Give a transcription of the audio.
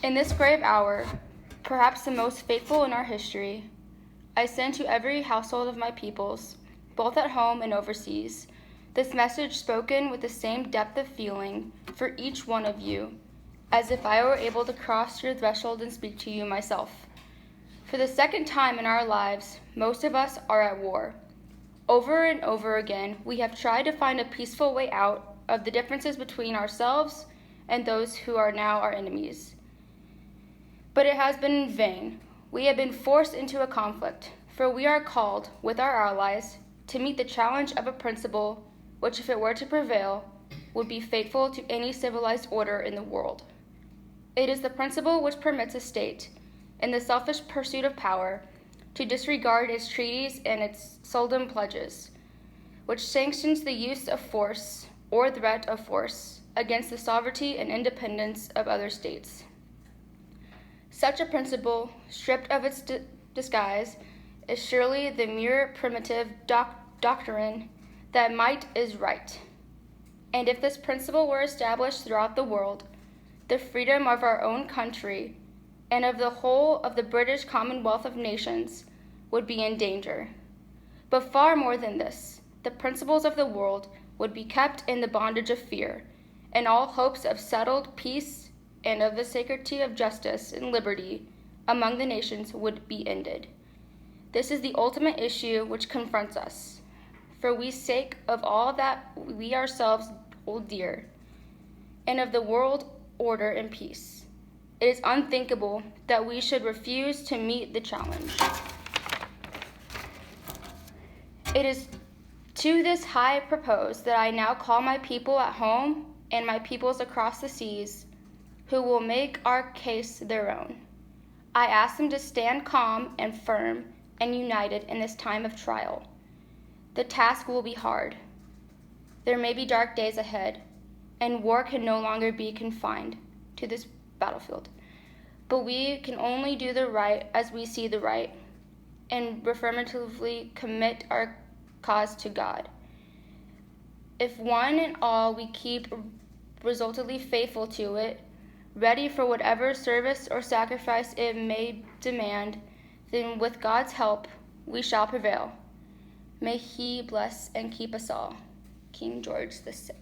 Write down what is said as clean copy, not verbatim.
In this grave hour, perhaps the most fateful in our history, I send to every household of my peoples, both at home and overseas, this message spoken with the same depth of feeling for each one of you, as if I were able to cross your threshold and speak to you myself. For the second time in our lives, most of us are at war. Over and over again, we have tried to find a peaceful way out of the differences between ourselves and those who are now our enemies. But it has been in vain. We have been forced into a conflict, for we are called, with our allies, to meet the challenge of a principle which, if it were to prevail, would be fateful to any civilized order in the world. It is the principle which permits a state, in the selfish pursuit of power, to disregard its treaties and its solemn pledges, which sanctions the use of force or threat of force against the sovereignty and independence of other states. Such a principle, stripped of its disguise, is surely the mere primitive doctrine that might is right. And if this principle were established throughout the world, the freedom of our own country and of the whole of the British Commonwealth of Nations would be in danger. But far more than this, the principles of the world would be kept in the bondage of fear, and all hopes of settled peace and of the sacredity of justice and liberty among the nations would be ended. This is the ultimate issue which confronts us, for we sake of all that we ourselves hold dear, and of the world order and peace. It is unthinkable that we should refuse to meet the challenge. It is to this high purpose that I now call my people at home and my peoples across the seas, who will make our case their own. I ask them to stand calm and firm and united in this time of trial. The task will be hard. There may be dark days ahead, and war can no longer be confined to this battlefield. But we can only do the right as we see the right, and affirmatively commit our cause to God. If one and all we keep resolutely faithful to it, ready for whatever service or sacrifice it may demand, then with God's help we shall prevail. May He bless and keep us all. King George VI.